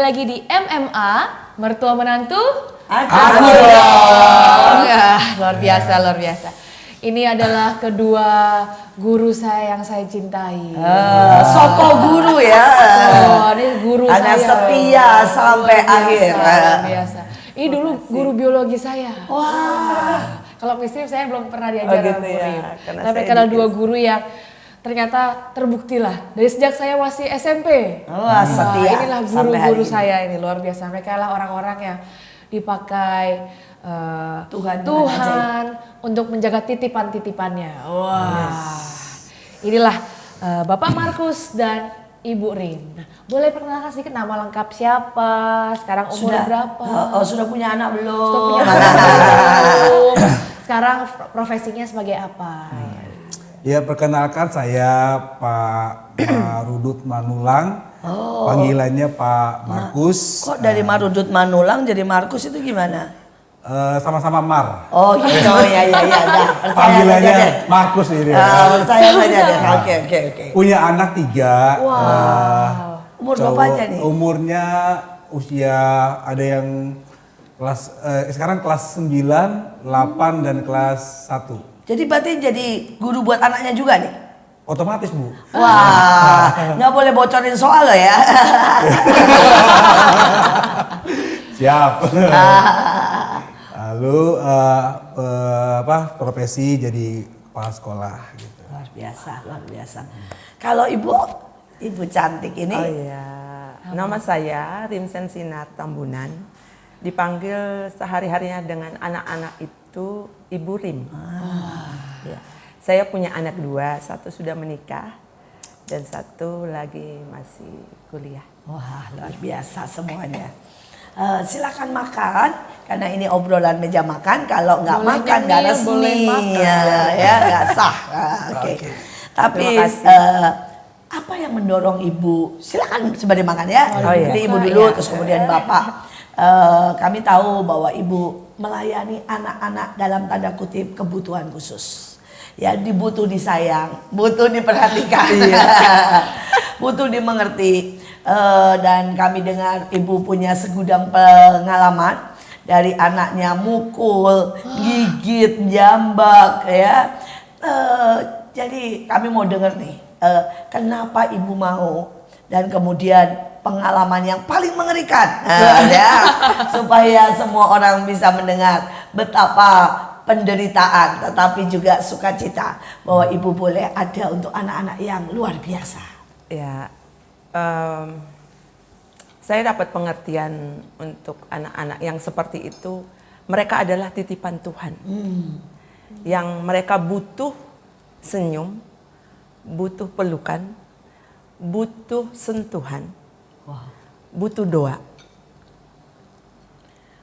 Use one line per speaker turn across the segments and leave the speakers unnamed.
lagi di MMA, Mertua Menantu
Aku
Ya, luar biasa. Ini adalah kedua guru saya yang saya cintai.
Soko guru ya.
Ini guru
Anak
saya.
setia sampai akhir.
Luar biasa. Ini dulu guru biologi saya.
Wah.
Kalau misrif saya belum pernah diajar
gitu
murid.
ya, karena
Tapi
saya
karena
di-
dua guru yang ternyata terbukti lah. Dari sejak saya masih SMP.
Wah, setia
Inilah
sampai
guru-guru
hari ini.
saya ini luar biasa. Mereka lah orang-orang yang dipakai
Tuhan
untuk menjaga titipan-titipannya. Wah, inilah Bapak Markus dan Ibu Rin. Nah, boleh perkenalkan sedikit nama lengkap siapa? Sekarang umur berapa?
Sudah punya anak belum?
Sudah punya anak belum? Sekarang profesinya sebagai apa?
Ya, perkenalkan saya Pak Marudut Manulang. Panggilannya Pak Markus.
Kok dari Marudut Manulang jadi Markus itu gimana?
Sama-sama Mar.
Oh gitu, ya. Dah, percaya
Panggilannya
saja deh.
Markus ini.
Percaya saja deh. Oke.
Punya anak 3.
Umur berapa aja nih?
Umurnya usia ada yang kelas sekarang kelas 9, 8 dan kelas 1.
Jadi berarti jadi guru buat anaknya juga nih?
Otomatis, Bu.
Wah, nggak boleh bocorin soal lo ya.
Siap. Lalu profesi jadi kepala sekolah gitu.
Luar biasa. Kalau ibu cantik ini,
Oh iya, nama saya Rimsen Sinar Tambunan. Dipanggil sehari-harinya dengan anak-anak itu Ibu Rim. Ya. Saya punya anak 2, 1 sudah menikah dan 1 lagi masih kuliah.
wah luar biasa semuanya. Silakan makan karena ini obrolan meja makan. Kalau nggak
Boleh
makan nggak
nyemil,
resmi,
boleh makan.
ya nggak sah. Oke. Tapi
Terima kasih.
apa yang mendorong ibu? Silakan sembari makan ya.
Oh, iya.
Jadi ibu dulu,
Iya.
terus kemudian bapak. Kami tahu bahwa ibu melayani anak-anak dalam tanda kutip kebutuhan khusus. Ya, butuh disayang, butuh diperhatikan, butuh dimengerti. Dan kami dengar ibu punya segudang pengalaman dari anaknya mukul, gigit, jambak, ya. Jadi kami mau dengar nih, kenapa ibu mau dan kemudian pengalaman yang paling mengerikan, ya, supaya semua orang bisa mendengar betapa penderitaan tetapi juga sukacita bahwa ibu boleh ada untuk anak-anak yang luar biasa.
Ya, saya dapat pengertian untuk anak-anak yang seperti itu. Mereka adalah titipan Tuhan, yang mereka butuh senyum, butuh pelukan, butuh sentuhan, butuh doa.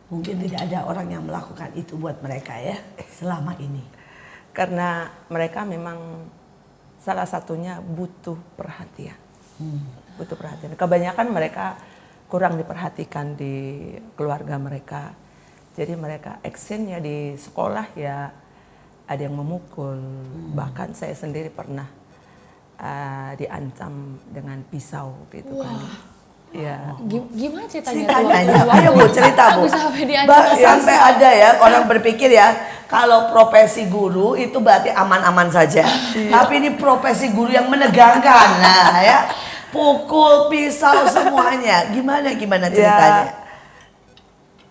Mungkin tidak ada orang yang melakukan itu buat mereka ya selama ini.
Karena mereka memang salah satunya butuh perhatian. Butuh perhatian. Kebanyakan mereka kurang diperhatikan di keluarga mereka. Jadi mereka actionnya di sekolah ya ada yang memukul. Bahkan saya sendiri pernah diancam dengan pisau gitu kan. Ya.
Gimana ceritanya?
Ayo Bu, cerita Bu.
Bisa sampai diancam
Sampai ada ya orang berpikir ya kalau profesi guru itu berarti aman-aman saja. Tapi ini profesi guru yang menegangkan. Nah ya, pukul, pisau semuanya. Gimana ceritanya?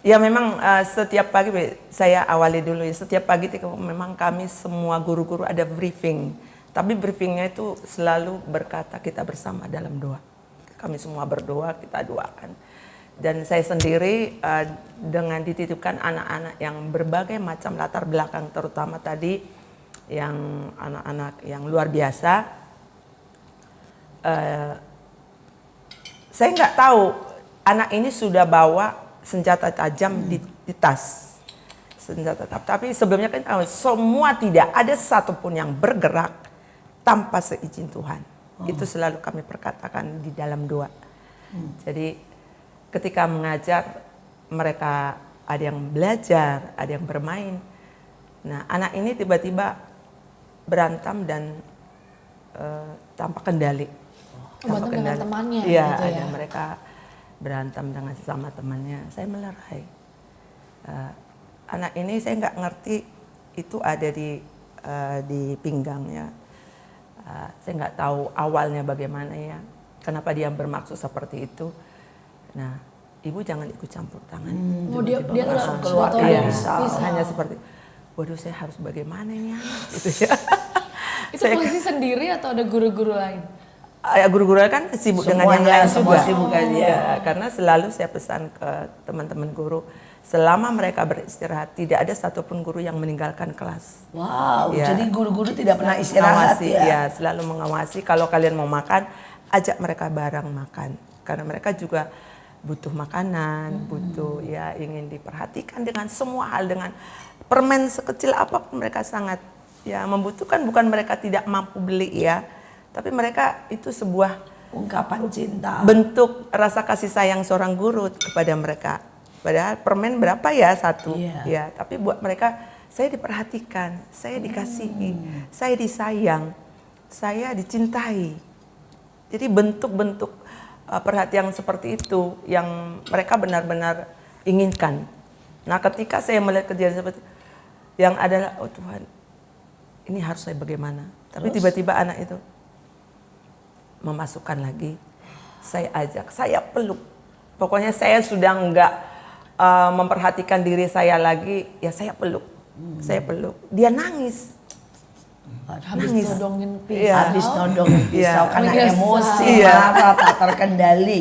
Ya memang setiap pagi saya awali dulu ya. Setiap pagi memang kami semua guru-guru ada briefing. Tapi briefingnya itu selalu berkata kita bersama dalam doa. Kami semua berdoa, kita doakan. Dan saya sendiri dengan dititipkan anak-anak yang berbagai macam latar belakang, terutama tadi yang anak-anak yang luar biasa. Saya nggak tahu anak ini sudah bawa senjata tajam di tas. Senjata tajam. Tapi sebelumnya kan semua tidak ada satupun yang bergerak tanpa seizin Tuhan. Itu selalu kami perkatakan di dalam doa. Jadi ketika mengajar mereka ada yang belajar, ada yang bermain. Nah anak ini tiba-tiba berantem dan tanpa kendali.
Berantem dengan temannya
Iya,
gitu ya.
ada mereka berantem dengan sesama temannya, saya melerai. Anak ini saya nggak ngerti itu ada di pinggangnya. Saya nggak tahu awalnya bagaimana ya, kenapa dia bermaksud seperti itu. Nah, ibu jangan ikut campur tangan.
Oh, dia
langsung
nggak
keluar
tahu
Iya,
bisa.
hanya seperti, waduh saya harus bagaimana ini anak, gitu ya.
Itu posisi sendiri atau ada guru-guru lain?
Ya, guru-guru kan sibuk dengan yang
Semuanya,
lain
semua
juga.
sibuk kan,
Ya, karena selalu saya pesan ke teman-teman guru, selama mereka beristirahat tidak ada satupun guru yang meninggalkan kelas.
Wow,
Ya.
jadi guru-guru tidak pernah istirahat
Mengawasi,
ya.
selalu mengawasi. Kalau kalian mau makan, ajak mereka bareng makan, karena mereka juga butuh makanan, butuh ya ingin diperhatikan dengan semua hal, dengan permen sekecil apapun mereka sangat ya membutuhkan. Bukan mereka tidak mampu beli ya, tapi mereka itu sebuah
Ungkapan cinta.
bentuk rasa kasih sayang seorang guru kepada mereka. Padahal permen berapa ya satu,
Iya.
ya. Tapi buat mereka, saya diperhatikan, saya dikasihi, saya disayang, saya dicintai. Jadi bentuk-bentuk perhatian seperti itu yang mereka benar-benar inginkan. Nah, ketika saya melihat kejadian seperti itu, yang adalah, oh Tuhan, ini harus saya bagaimana? Tapi tiba-tiba anak itu memasukkan lagi, saya ajak, saya peluk. Pokoknya saya sudah enggak memperhatikan diri saya lagi, ya saya peluk. Saya peluk. Dia nangis.
Habis
Nangis.
nodongin
Iya.
pisau.
Habis nodongin pisau
Iya.
karena
Menyesal.
emosi,
Iya.
marah, tak terkendali.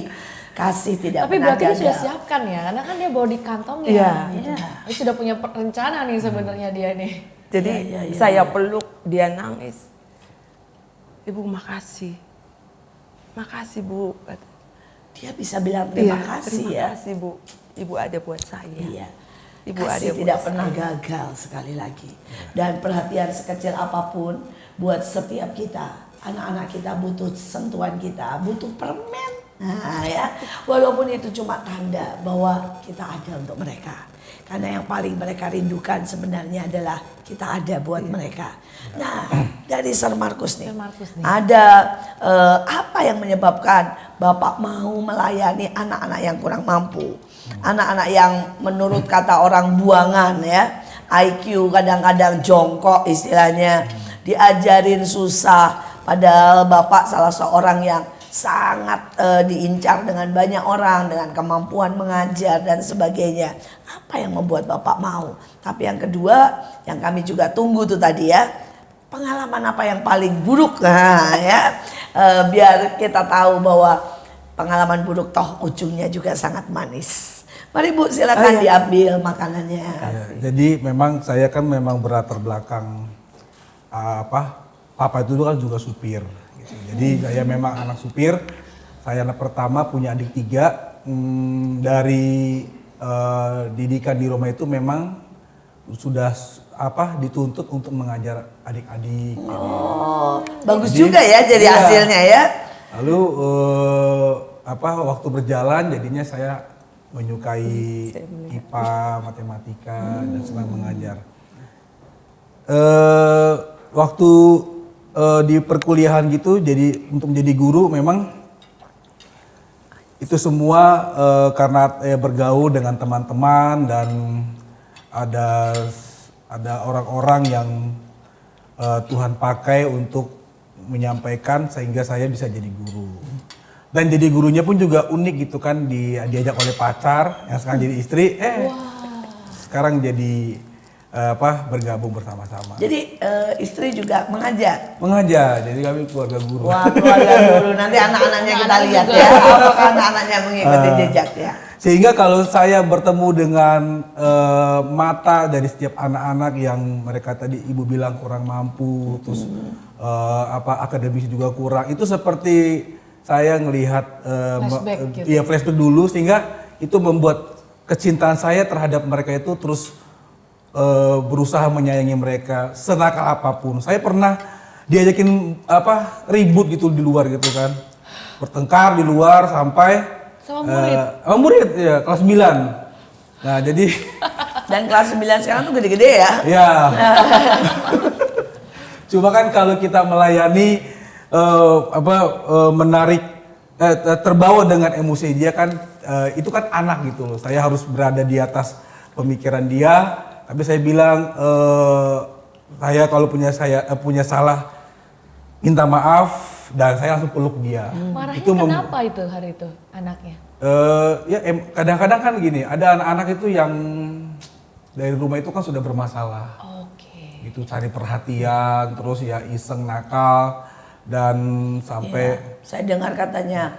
Kasih tidak
Tapi
pernah
berarti dia sudah
gagal.
siapkan ya, karena kan dia bawa di kantongnya.
Iya.
Gitu. Dia sudah punya rencana nih sebenarnya dia nih.
Jadi
Iya, iya,
saya
iya.
peluk, dia nangis. Ibu makasih. Makasih Bu. Kata.
Dia bisa bilang terima
Iya,
kasih
terima
ya.
kasih Bu. Ibu ada buat saya.
Iya.
Ibu
Kasih
ada
tidak
buat
pernah
saya.
gagal sekali lagi. Dan perhatian sekecil apapun buat setiap kita. Anak-anak kita butuh sentuhan kita, butuh permen. Nah ya, walaupun itu cuma tanda bahwa kita ada untuk mereka. Karena yang paling mereka rindukan sebenarnya adalah kita ada buat mereka. Nah, dari Sir Markus nih,
Sir Markus nih.
ada apa yang menyebabkan Bapak mau melayani anak-anak yang kurang mampu? Anak-anak yang menurut kata orang buangan ya, IQ kadang-kadang jongkok istilahnya, diajarin susah. Padahal Bapak salah seorang yang sangat diincar dengan banyak orang, dengan kemampuan mengajar dan sebagainya. Apa yang membuat Bapak mau? Tapi yang kedua, yang kami juga tunggu tuh tadi ya, pengalaman apa yang paling buruk, nah ya, biar kita tahu bahwa pengalaman buruk toh ujungnya juga sangat manis. Mari Bu, silakan diambil makanannya.
Ya, jadi memang saya kan memang berlatar belakang papa itu kan juga supir. Gitu. Jadi saya memang anak supir. Saya anak pertama, punya adik 3. Dari didikan di rumah itu memang sudah dituntut untuk mengajar adik-adik.
Oh, bagus
Jadi,
juga ya jadi
iya.
hasilnya ya.
Lalu waktu berjalan jadinya saya menyukai IPA, matematika dan senang mengajar. Waktu di perkuliahan gitu, jadi untuk menjadi guru memang itu semua karena bergaul dengan teman-teman dan ada orang-orang yang Tuhan pakai untuk menyampaikan sehingga saya bisa jadi guru. Dan jadi gurunya pun juga unik gitu kan, diajak oleh pacar yang sekarang jadi istri, sekarang jadi bergabung bersama-sama.
Jadi istri juga mengajar.
Mengajar, jadi kami keluarga guru.
Wah, keluarga guru. Nanti anak-anaknya kita
Anak
lihat
juga.
ya, apakah anak-anaknya mengikuti jejaknya.
Sehingga kalau saya bertemu dengan mata dari setiap anak-anak yang mereka tadi ibu bilang kurang mampu, terus akademis juga kurang, itu seperti saya ngelihat
Flashback gitu.
ya flashback dulu, sehingga itu membuat kecintaan saya terhadap mereka itu terus berusaha menyayangi mereka senakal apapun. Saya pernah diajakin ribut gitu di luar gitu kan, bertengkar di luar sampai
Sama murid.
sama murid ya, kelas 9. Nah jadi
Dan kelas 9 sekarang tuh gede-gede ya.
ya cuma kan kalau kita melayani menarik terbawa dengan emosi dia kan itu kan anak gitu loh. Saya harus berada di atas pemikiran dia. Tapi saya bilang saya kalau punya salah minta maaf dan saya langsung peluk dia.
Marahnya
Itu
kenapa itu hari itu anaknya?
Kadang-kadang kan gini, ada anak-anak itu yang dari rumah itu kan sudah bermasalah.
Oke.
Itu cari perhatian, terus ya iseng nakal dan sampai
Saya dengar katanya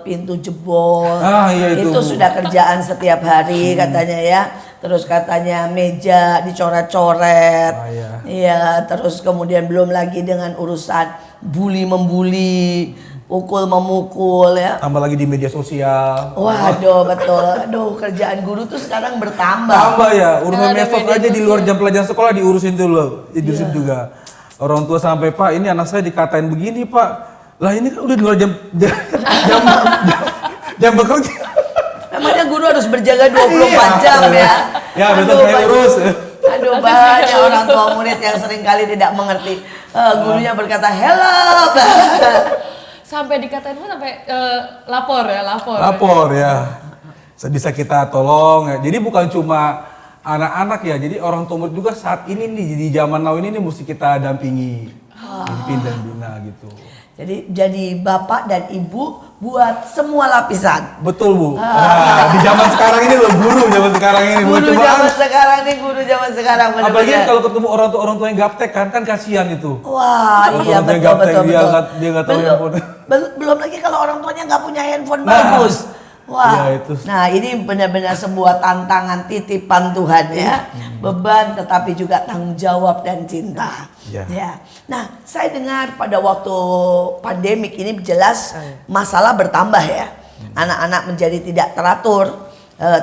pintu jebol,
iya
itu
itu.
sudah kerjaan setiap hari katanya ya. Terus katanya meja dicoret-coret,
iya.
iya. Terus kemudian belum lagi dengan urusan bully membuli, pukul memukul ya.
Tambah lagi di media sosial.
Waduh betul, aduh kerjaan guru tuh sekarang bertambah.
Tambah ya, urusan
Ada
medsos
media
aja di luar
sosial.
jam pelajaran sekolah diurusin dulu, diurusin juga. Orang tua sampai, Pak ini anak saya dikatain begini Pak. Lah ini kan udah di luar jam bekerja.
Namanya guru harus berjaga 24
Iya.
jam ya.
Ya betul, saya
banyak-
urus.
Aduh banyak orang tua murid yang seringkali tidak mengerti. Gurunya berkata help.
Sampai dikatain pun sampai lapor ya, lapor.
Lapor ya. Bisa kita tolong ya. Jadi bukan cuma anak-anak ya, jadi orang tua murid juga saat ini nih di zaman now ini nih mesti kita dampingi, pimpin dan bina gitu.
Jadi bapak dan ibu buat semua lapisan.
Betul Bu. Nah, di zaman sekarang ini loh guru zaman sekarang ini bukan
Guru
cuma
zaman sekarang nih, guru zaman sekarang
apalagi
benar-benar.
kalau ketemu orang tua yang gaptek kan kasihan itu.
Wah
Kalau
iya
orang tua yang
betul
gaptek,
betul
dia
betul.
nggak tahu
Belum-
handphone.
belum lagi kalau orang tuanya nggak punya handphone
Nah.
bagus. Wah,
Iya, itu.
nah ini benar-benar sebuah tantangan titipan Tuhan ya, beban tetapi juga tanggung jawab dan cinta.
Iya.
Ya. Nah, saya dengar pada waktu pandemik ini jelas masalah bertambah ya. Anak-anak menjadi tidak teratur,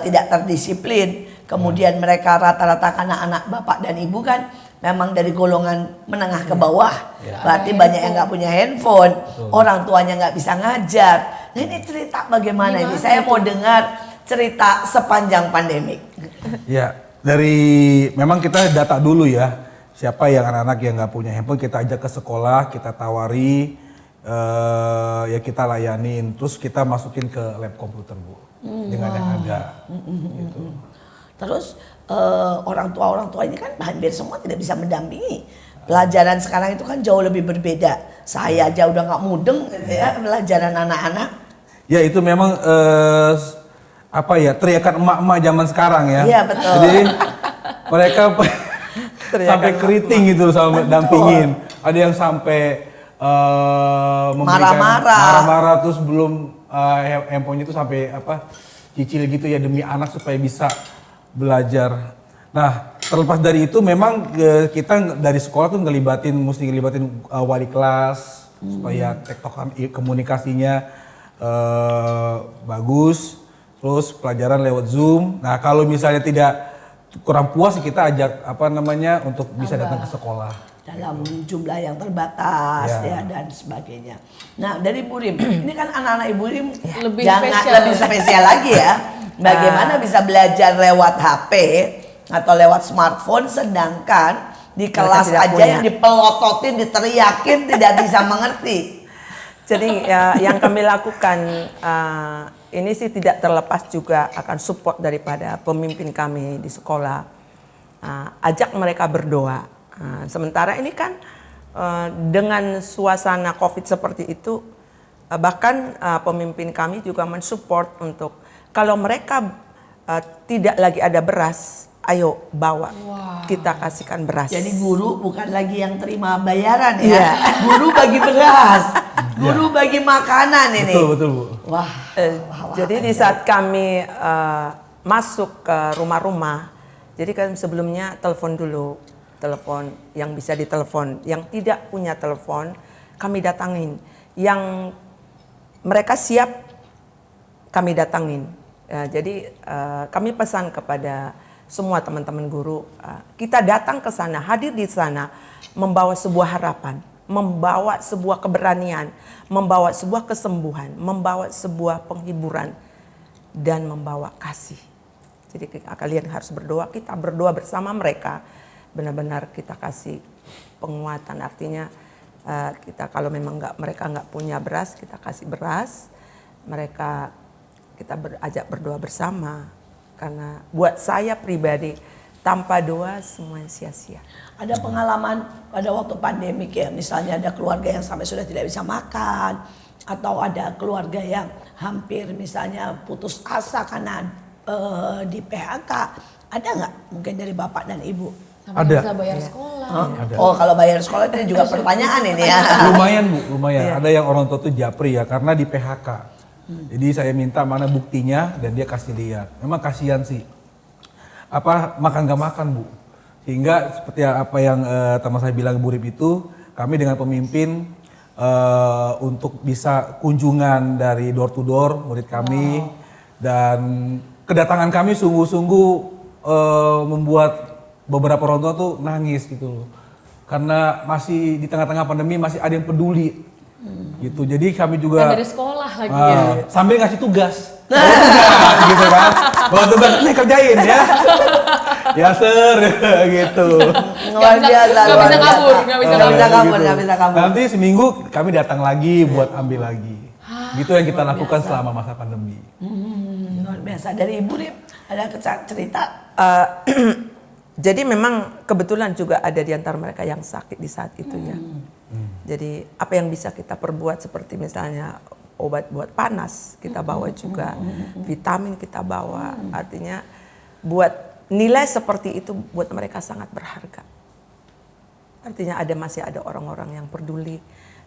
tidak terdisiplin. Kemudian mereka rata-rata karena anak bapak dan ibu kan memang dari golongan menengah ke bawah. Berarti banyak yang nggak punya handphone, orang tuanya nggak bisa ngajar. Nah ini cerita bagaimana ini? Saya mau dengar cerita sepanjang pandemik.
Ya, dari memang kita data dulu ya. Siapa yang anak-anak yang nggak punya handphone kita ajak ke sekolah, kita tawari, ya kita layanin. Terus kita masukin ke lab komputer Bu, dengan yang ada. Gitu.
Terus orang tua ini kan hampir semua tidak bisa mendampingi. Pelajaran sekarang itu kan jauh lebih berbeda. Saya aja udah nggak mudeng gitu ya pelajaran anak-anak.
Ya itu memang apa ya teriakan emak-emak zaman sekarang ya.
Iya, betul.
Jadi mereka sampai keriting gitu loh sama dampingin. Ada yang sampai memberikan marah-marah terus belum handphonenya itu sampai apa cicil gitu ya demi anak supaya bisa belajar. Nah terlepas dari itu memang kita dari sekolah tuh mesti ngelibatin wali kelas supaya tektokan komunikasinya bagus, terus pelajaran lewat Zoom. Nah kalau misalnya tidak kurang puas kita ajak untuk bisa datang ke sekolah.
Dalam jumlah yang terbatas ya dan sebagainya. Nah dari Bu Rim, ini kan anak-anak Ibu Rim
Lebih
jangan
spesial.
lebih spesial lagi ya. Bagaimana bisa belajar lewat HP atau lewat smartphone sedangkan di kelas
tidak
aja
punya.
yang dipelototin, diteriakin tidak bisa mengerti.
Jadi yang kami lakukan ini sih tidak terlepas juga akan support daripada pemimpin kami di sekolah. Ajak mereka berdoa. Sementara ini kan dengan suasana COVID seperti itu, bahkan pemimpin kami juga mensupport untuk kalau mereka tidak lagi ada beras, ayo bawa kita kasihkan beras.
Jadi guru bukan lagi yang terima bayaran ya.
Iya.
Guru bagi beras, guru bagi makanan ini.
Betul Bu.
Wah.
Jadi di saat kami masuk ke rumah-rumah, jadi kan sebelumnya telepon dulu, telepon yang bisa ditelepon, yang tidak punya telepon kami datangin, yang mereka siap kami datangin. Jadi kami pesan kepada semua teman-teman guru, kita datang ke sana, hadir di sana, membawa sebuah harapan, membawa sebuah keberanian, membawa sebuah kesembuhan, membawa sebuah penghiburan, dan membawa kasih. Jadi kalian harus berdoa, kita berdoa bersama mereka, benar-benar kita kasih penguatan. Artinya kita kalau memang mereka nggak punya beras, kita kasih beras. Mereka kita ajak berdoa bersama. Karena buat saya pribadi, tanpa doa semuanya sia-sia.
Ada pengalaman pada waktu pandemik ya, misalnya ada keluarga yang sampai sudah tidak bisa makan, atau ada keluarga yang hampir misalnya putus asa karena di PHK. Ada nggak mungkin dari bapak dan ibu?
Sampai
Ada.
bisa bayar sekolah.
Ada.
Oh kalau bayar sekolah itu juga pertanyaan ini ya.
Lumayan Bu, lumayan. Ada yang orang tua tuh japri ya karena di PHK. Jadi saya minta mana buktinya dan dia kasih lihat. Memang kasihan sih. Apa makan gak makan Bu. Sehingga seperti apa yang teman saya bilang Bu Rip itu, kami dengan pemimpin untuk bisa kunjungan dari door to door murid kami dan kedatangan kami sungguh-sungguh membuat beberapa orang tua tuh nangis gitu loh. Karena masih di tengah-tengah pandemi masih ada yang peduli. Gitu. Jadi kami juga
Dan dari sekolah lagi ya.
sambil ngasih tugas. Gitu kan. Bawa tugas nih kerjain ya. Ya sir gitu.
Luar biasa,
Nggak
luar
bisa
biasa.
kabur, nggak bisa
Nggak bisa kabur,
Gitu.
nggak bisa kabur.
Nanti seminggu kami datang lagi buat ambil lagi. Gitu yang kita lakukan selama masa pandemi.
Luar biasa. Dari Ibu Rip ada cerita?
Jadi memang kebetulan juga ada di antara mereka yang sakit di saat itu ya. Jadi apa yang bisa kita perbuat seperti misalnya obat buat panas kita bawa juga, vitamin kita bawa. Artinya buat nilai seperti itu buat mereka sangat berharga. Artinya masih ada orang-orang yang peduli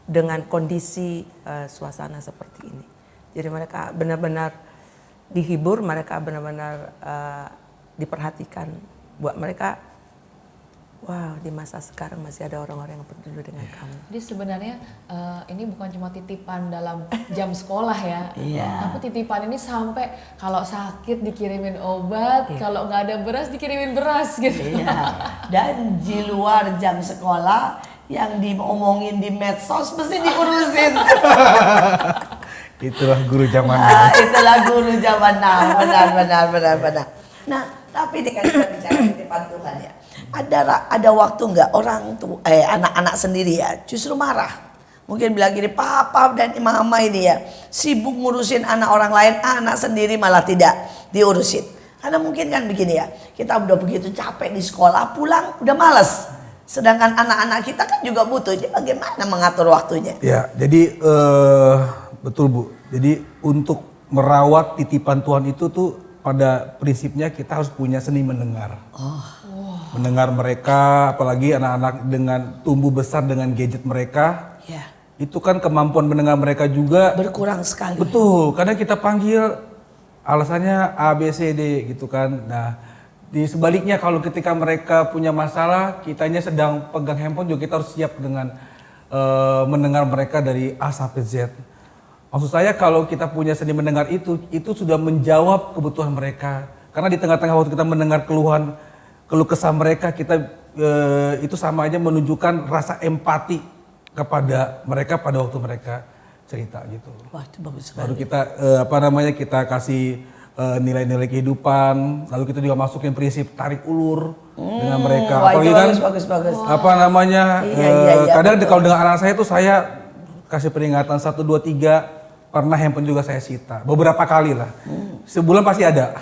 dengan kondisi suasana seperti ini. Jadi mereka benar-benar dihibur, mereka benar-benar diperhatikan. Buat mereka, wow, di masa sekarang masih ada orang-orang yang peduli dengan kamu.
Jadi sebenarnya ini bukan cuma titipan dalam jam sekolah ya, tapi titipan ini sampai kalau sakit dikirimin obat, kalau nggak ada beras dikirimin beras gitu.
Iya. Dan di luar jam sekolah yang diomongin di medsos mesti diurusin.
Itulah guru zaman
Itulah guru zaman now. Benar. Nah, tapi ini kan kita bicara titipan Tuhan ya. Ada waktu nggak orang tuh anak-anak sendiri ya justru marah. Mungkin bilang gini, papa dan mama ini ya sibuk ngurusin anak orang lain, anak sendiri malah tidak diurusin. Karena mungkin kan begini ya, kita udah begitu capek di sekolah, pulang udah males. Sedangkan anak-anak kita kan juga butuh. Jadi bagaimana mengatur waktunya?
Ya, jadi betul Bu. Jadi untuk merawat titipan Tuhan itu tuh pada prinsipnya kita harus punya seni mendengar. Mendengar mereka, apalagi anak-anak dengan tumbuh besar dengan gadget mereka.
Ya.
Itu kan kemampuan mendengar mereka juga
Berkurang sekali.
betul. Kadang kita panggil alasannya A, B, C, D gitu kan. Nah, di sebaliknya kalau ketika mereka punya masalah, kitanya sedang pegang handphone juga kita harus siap dengan mendengar mereka dari A sampai Z. Maksud saya kalau kita punya seni mendengar itu sudah menjawab kebutuhan mereka. Karena di tengah-tengah waktu kita mendengar keluh kesah mereka, kita itu sama aja menunjukkan rasa empati kepada mereka pada waktu mereka cerita gitu.
Wah, itu bagus
Baru
sekali.
kita kita kasih nilai-nilai kehidupan, lalu kita juga masukin prinsip tarik ulur dengan mereka.
Wah, itu
Apalagi kan
bagus.
apa namanya?
Iya,
Kadang
betul.
kalau dengan anak saya tuh saya kasih peringatan 1, 2, 3, pernah handphone juga saya sita. Beberapa kali lah. Sebulan pasti ada.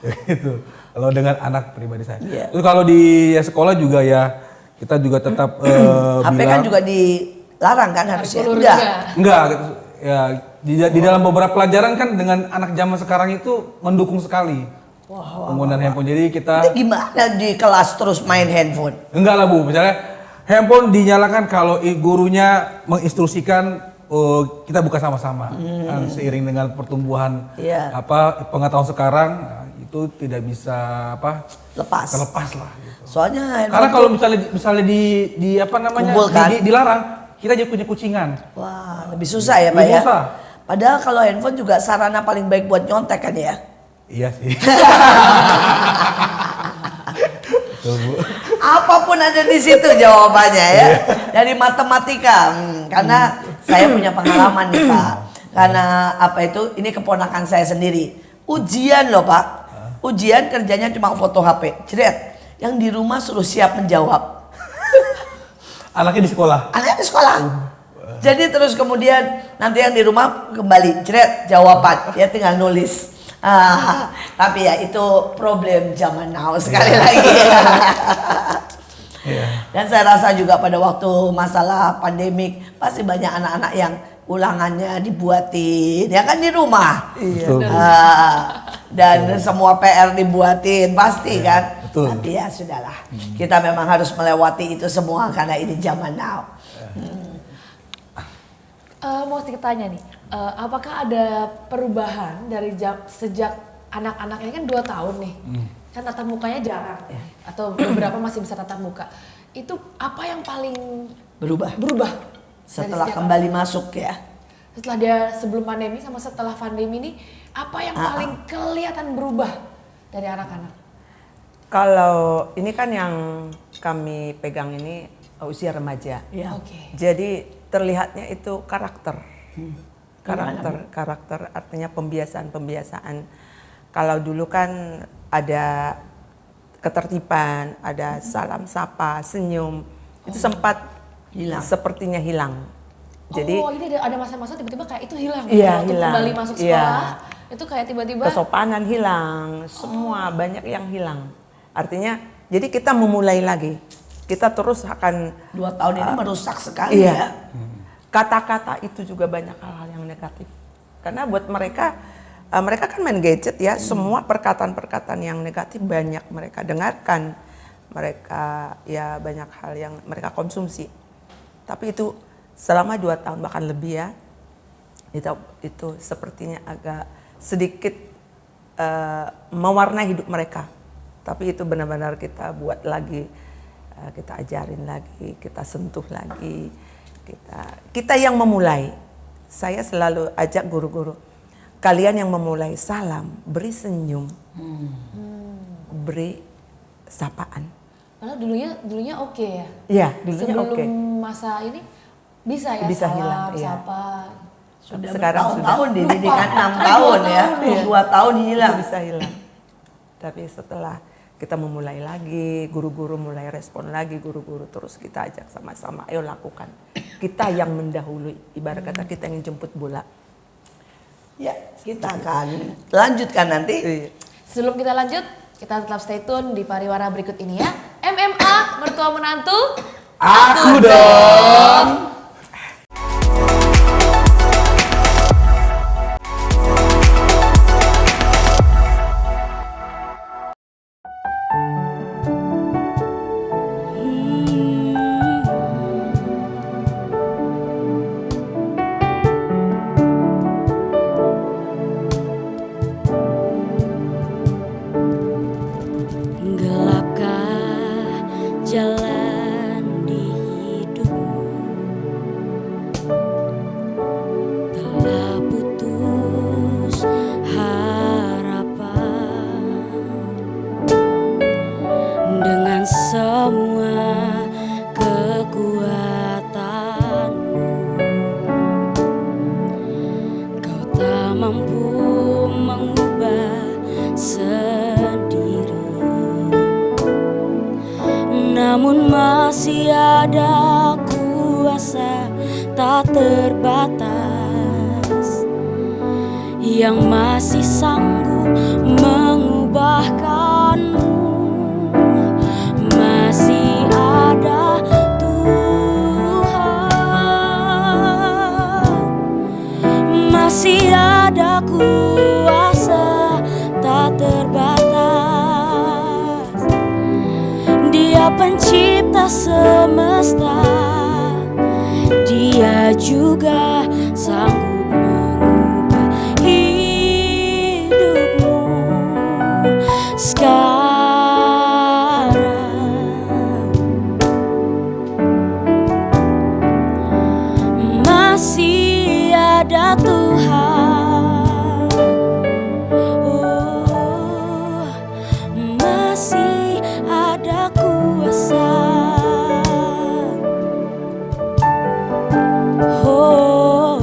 Gitu. Kalau dengan anak pribadi saya.
Iya.
Terus kalau di sekolah juga ya kita juga tetap
HP kan
bilang
juga dilarang kan harusnya.
Ulur
Enggak.
juga.
enggak gitu. Ya di dalam beberapa pelajaran kan dengan anak zaman sekarang itu mendukung sekali penggunaan handphone. Jadi kita
Itu gimana di kelas terus main handphone?
enggak lah Bu, misalnya handphone dinyalakan kalau gurunya menginstruksikan kita buka sama-sama. Kan, seiring dengan pertumbuhan
Iya.
pengetahuan sekarang itu tidak bisa
Lepas.
terlepas lah gitu.
Soalnya
Karena
handphone
kalau misalnya di apa namanya
Kumpulkan.
dilarang, kita jadi punya kucingan.
wah, lebih susah ya Pak
Lebih
ya.
susah.
Padahal kalau handphone juga sarana paling baik buat nyontek kan ya.
Iya sih. Betul, Bu.
Apapun ada di situ jawabannya ya. Dari matematika. Karena saya punya pengalaman nih Pak. Karena apa itu? Ini keponakan saya sendiri. Ujian loh Pak. Ujian kerjanya cuma foto HP. Jret. Yang di rumah suruh siap menjawab.
Anaknya di sekolah.
Anaknya di sekolah. Jadi terus kemudian nanti yang di rumah kembali jret jawaban, ya tinggal nulis. Tapi ya itu problem zaman now sekali lagi. Dan saya rasa juga pada waktu masalah pandemik pasti banyak anak-anak yang ulangannya dibuatin, ya kan di rumah.
Betul.
Dan semua PR dibuatin pasti kan.
betul.
Tapi ya sudahlah, kita memang harus melewati itu semua karena ini zaman now.
Mau sedikit tanya nih, apakah ada perubahan dari sejak anak-anak ini kan 2 tahun nih, kan tatap mukanya jarang, atau beberapa masih bisa tatap muka. Itu apa yang paling
Berubah
berubah
setelah
dari sejak
kembali masuk ya.
setelah dia sebelum pandemi sama setelah pandemi ini, apa yang paling kelihatan berubah dari anak-anak?
Kalau ini kan yang kami pegang ini usia remaja.
Ya.
Oke.
Jadi terlihatnya itu karakter. Karakter artinya pembiasaan. Kalau dulu kan ada ketertiban, ada salam sapa, senyum. Itu sempat
Hilang.
sepertinya hilang. Jadi
ini ada masa-masa tiba-tiba kayak itu hilang.
Iya,
Waktu
hilang.
kembali masuk
Iya.
sekolah, itu kayak tiba-tiba
kesopanan hilang, semua banyak yang hilang. Artinya jadi kita memulai lagi. Kita terus akan
2 tahun ini merusak sekali
iya.
ya.
Kata-kata itu juga banyak hal-hal yang negatif. Karena buat mereka, mereka kan main gadget ya, semua perkataan-perkataan yang negatif banyak mereka dengarkan. Mereka ya banyak hal yang mereka konsumsi. Tapi itu selama 2 tahun bahkan lebih ya, itu sepertinya agak sedikit mewarnai hidup mereka. Tapi itu benar-benar kita buat lagi, kita ajarin lagi, kita sentuh lagi. Kita yang memulai. Saya selalu ajak guru-guru, kalian yang memulai, salam, beri senyum, beri sapaan.
padahal dulunya oke ya.
Iya, dulunya
Sebelum
oke.
masa ini bisa ya
Bisa
salam,
hilang, iya.
sapa.
Sudah
Sekarang
bertahun-tahun didikan 6 tahun ya. 2 tahun hilang.
Itu bisa hilang. Tapi setelah kita memulai lagi, guru-guru mulai respon lagi, guru-guru terus kita ajak sama-sama, ayo lakukan. Kita yang mendahului, ibarat kata kita yang jemput bola.
Ya, kita akan lanjutkan nanti.
Iya.
Sebelum kita lanjut, kita tetap stay tune di pariwara berikut ini ya. MMA mertua menantu.
Aku dong.
Gelapkah jalan di hidupmu? Telah putus harapan dengan semua kekuatanmu. Kau tak mampu mengubah sendiri, namun masih ada kuasa tak terbatas yang masih sanggup mengubahkanmu. Masih ada Tuhan, masih ada kuasa tak terbatas. Dia pencipta semesta, Dia juga sanggup mengubah hidupmu sekarang. Masih ada Tuhan, oh, masih ada kuasa. Oh,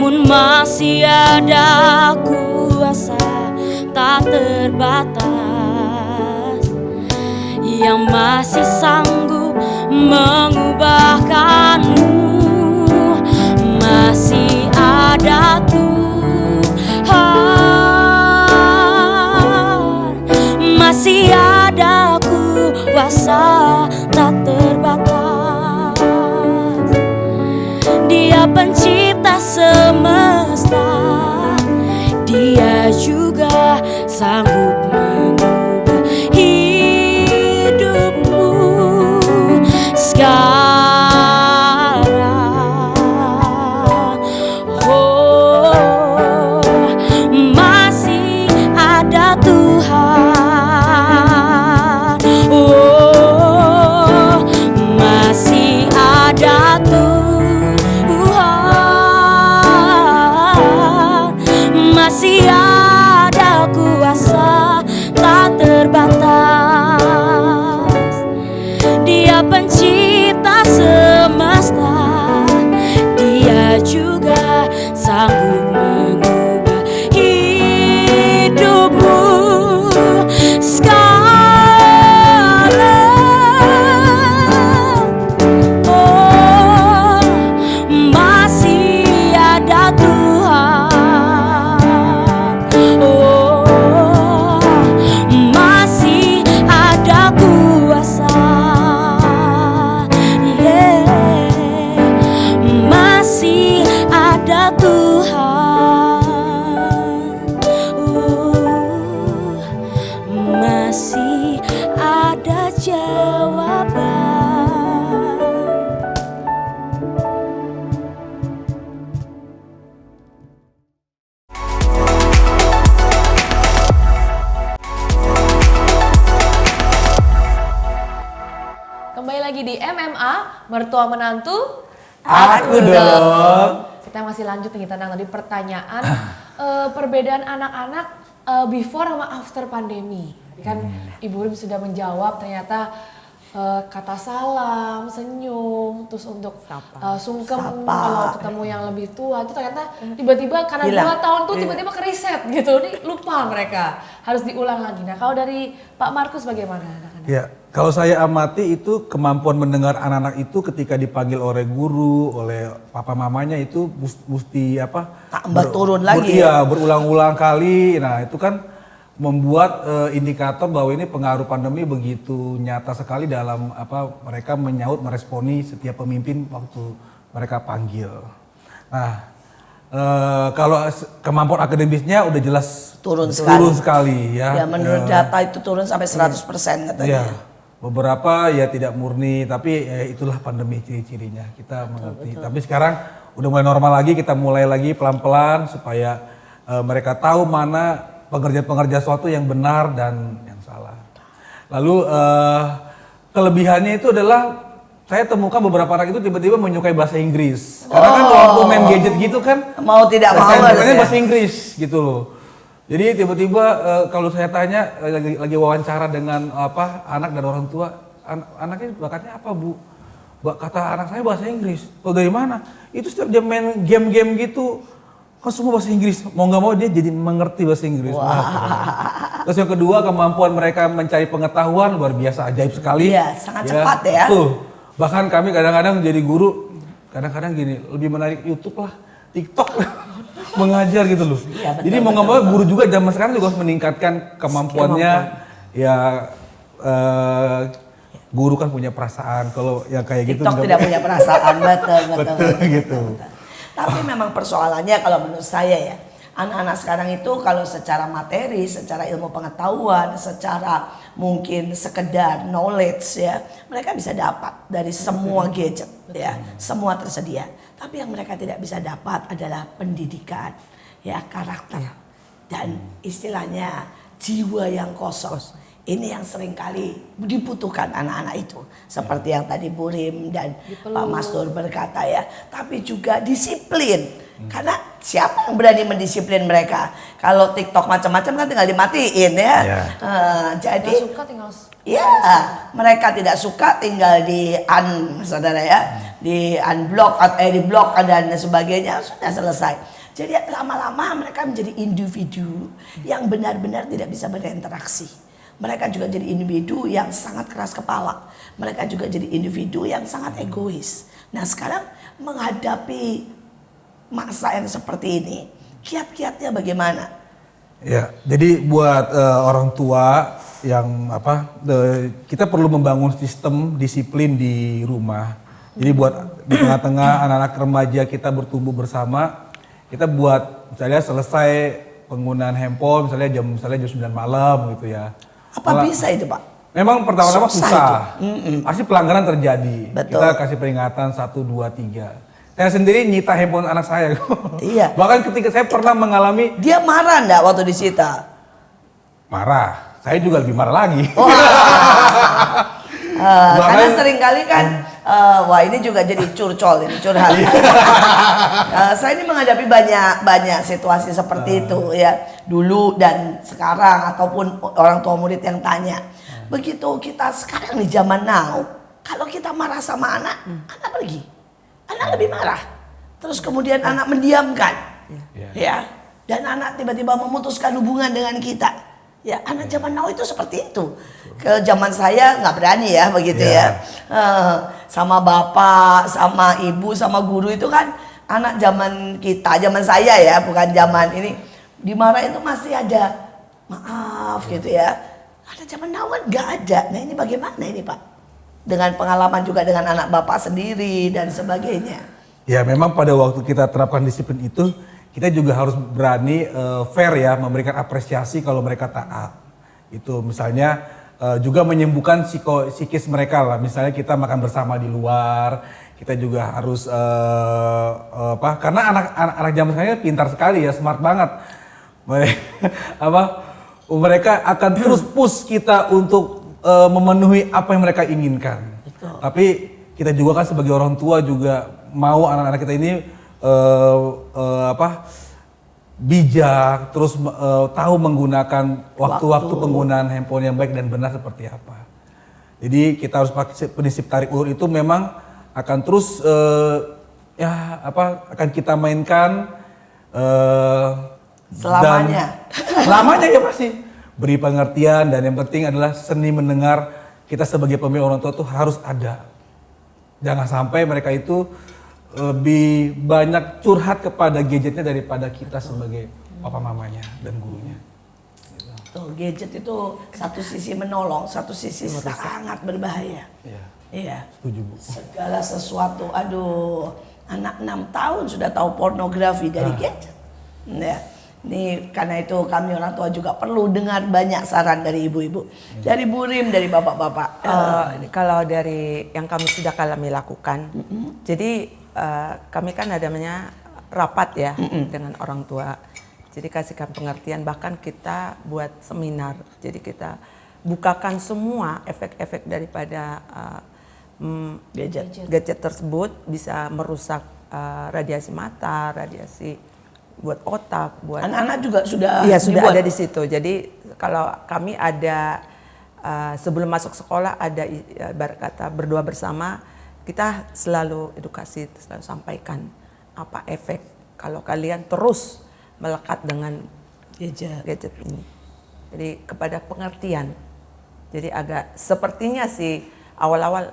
namun masih ada kuasa tak terbatas yang masih sanggup mengubahkanmu. Masih ada Tuhan, masih ada kuasa tak terbatas. Dia pencipta semesta, Dia juga sanggup mengubah hidupmu sekarang. Oh, masih ada Tuhan. Oh, masih ada Tuhan, masih ada kuasa tak terbatas. Dia pencipta semesta, Dia juga sanggup mengubah hidupmu sekarang. Oh, masih ada Tuhan. Oh, masih ada kuasa. Yeah. Masih ada Tuhan. Masih ada jawaban.
Kembali lagi di MMA, mertua menantu.
Aku dong.
Kita masih lanjut nih tentang tadi pertanyaan perbedaan anak-anak before sama after pandemi. Tadi kan Ibu Rim sudah menjawab ternyata kata salam, senyum, terus untuk sungkem
Sapa.
kalau ketemu yang lebih tua itu ternyata tiba-tiba karena
Hilang.
2 tahun tuh tiba-tiba keriset gitu, nih lupa mereka harus diulang lagi. Nah kalau dari Pak Markus bagaimana anak-anak?
Ya, kalau saya amati itu kemampuan mendengar anak-anak itu ketika dipanggil oleh guru, oleh papa mamanya itu mesti apa?
Tambah turun lagi
Iya, berulang-ulang kali. Nah, itu kan membuat indikator bahwa ini pengaruh pandemi begitu nyata sekali dalam apa mereka menyaut meresponi setiap pemimpin waktu mereka panggil. Nah, kalau kemampuan akademisnya udah jelas
Turun
sekali ya.
Ya menurut data itu turun sampai 100% katanya.
Iya, beberapa ya tidak murni, tapi itulah pandemi ciri-cirinya, kita mengerti. Tapi sekarang udah mulai normal lagi, kita mulai lagi pelan-pelan supaya mereka tahu mana pengerja-pengerja suatu yang benar dan yang salah. Lalu kelebihannya itu adalah saya temukan beberapa anak itu tiba-tiba menyukai bahasa Inggris. Karena kan waktu main gadget gitu kan,
Mau tidak mau harus
bahasa
ya.
bahasa Inggris gitu loh. Jadi tiba-tiba kalau saya tanya lagi wawancara dengan apa anak dan orang tua, anaknya bakatnya apa Bu? Kata anak saya bahasa Inggris. Oh dari mana? Itu setiap dia main game-game gitu, kan semua bahasa Inggris. Mau nggak mau dia jadi mengerti bahasa Inggris. Terus yang kedua kemampuan mereka mencari pengetahuan luar biasa, ajaib sekali.
Iya, sangat cepat ya.
Betul. Bahkan kami kadang-kadang jadi guru, kadang-kadang gini lebih menarik YouTube lah, TikTok. Mengajar gitu loh.
Iya, betul,
jadi mau nggak mau guru juga zaman sekarang juga harus meningkatkan kemampuannya. Ya guru kan punya perasaan. Kalau yang kayak gitu
TikTok tidak punya perasaan, betul.
gitu.
Tapi memang persoalannya kalau menurut saya ya, anak-anak sekarang itu kalau secara materi, secara ilmu pengetahuan, secara mungkin sekedar knowledge ya, mereka bisa dapat dari semua gadget ya, semua tersedia. Tapi yang mereka tidak bisa dapat adalah pendidikan, ya karakter dan istilahnya jiwa yang kosong. Ini yang seringkali dibutuhkan anak-anak itu. Seperti yang tadi Bu Rim dan Pak Mastur berkata ya. Tapi juga disiplin. Karena siapa yang berani mendisiplin mereka? Kalau TikTok macam-macam kan tinggal dimatiin ya. Jadi
Nggak suka tinggal
ya, mereka tidak suka tinggal di saudara ya, di unblock, di block dan sebagainya, sudah selesai. Jadi lama-lama mereka menjadi individu yang benar-benar tidak bisa berinteraksi. Mereka juga jadi individu yang sangat keras kepala. Mereka juga jadi individu yang sangat egois. Nah sekarang menghadapi masa yang seperti ini, kiat-kiatnya bagaimana?
Ya, jadi buat orang tua yang kita perlu membangun sistem disiplin di rumah. Jadi buat di tengah-tengah anak-anak remaja kita bertumbuh bersama, kita buat misalnya selesai penggunaan handphone misalnya jam 9 malam gitu ya.
Apa bisa itu Pak?
Memang pertama-tama
Susah
susah. Pasti pelanggaran terjadi.
Betul.
Kita kasih peringatan 1, 2, 3. Saya sendiri nyita handphone anak saya.
Iya.
Bahkan ketika saya pernah mengalami
Dia marah enggak waktu disita?
marah. Saya juga lebih marah lagi.
Karena
Bahkan-
seringkali kan, wah ini juga jadi curcol ini, curhat. Saya ini menghadapi banyak situasi seperti itu ya, dulu dan sekarang ataupun orang tua murid yang tanya. Begitu kita sekarang di zaman now, kalau kita marah sama anak, anak pergi, anak lebih marah. Terus kemudian anak mendiamkan, ya, dan anak tiba-tiba memutuskan hubungan dengan kita. Ya, anak zaman now itu seperti itu. Ke zaman saya nggak berani ya begitu ya. Sama bapak, sama ibu, sama guru itu kan anak zaman kita, zaman saya ya, bukan zaman ini. Dimarahin itu masih ada maaf gitu ya. Anak zaman now kan nggak ada. Nah ini bagaimana ini Pak? Dengan pengalaman juga dengan anak bapak sendiri dan sebagainya.
Ya memang pada waktu kita terapkan disiplin itu, kita juga harus berani fair ya, memberikan apresiasi kalau mereka taat. Itu misalnya juga menyembuhkan psikis mereka lah. Misalnya kita makan bersama di luar, kita juga harus karena anak zaman sekarang pintar sekali ya, smart banget. Mereka akan terus push kita untuk memenuhi apa yang mereka inginkan.
Betul.
Tapi kita juga kan sebagai orang tua juga mau anak-anak kita ini bijak, terus tahu menggunakan waktu-waktu penggunaan handphone yang baik dan benar seperti apa. Jadi kita harus pakai prinsip tarik ulur itu memang akan terus akan kita mainkan
Selamanya.
Selamanya ya pasti. Beri pengertian dan yang penting adalah seni mendengar. Kita sebagai pemimpin orang tua itu harus ada. Jangan sampai mereka itu lebih banyak curhat kepada gadgetnya daripada kita sebagai papa mamanya dan gurunya.
Tuh, gadget itu satu sisi menolong, satu sisi sangat berbahaya.
Iya.
Iya.
Setuju Bu.
Segala sesuatu, aduh, anak 6 tahun sudah tahu pornografi dari gadget. Ya. Ini karena itu kami orang tua juga perlu dengar banyak saran dari ibu-ibu, dari Bu Rim, dari bapak-bapak.
Kalau dari yang kami sudah kami lakukan, jadi kami kan ada namanya rapat ya dengan orang tua. Jadi kasihkan pengertian, bahkan kita buat seminar. Jadi kita bukakan semua efek-efek daripada gadget tersebut bisa merusak radiasi mata, radiasi buat otak, buat
Anak-anak juga sudah
iya sudah
dibuat.
ada di situ. Jadi kalau kami ada sebelum masuk sekolah ada ibarat kata berdoa bersama, kita selalu edukasi, selalu sampaikan apa efek kalau kalian terus melekat dengan gadget ini. Jadi kepada pengertian. Jadi agak sepertinya sih awal-awal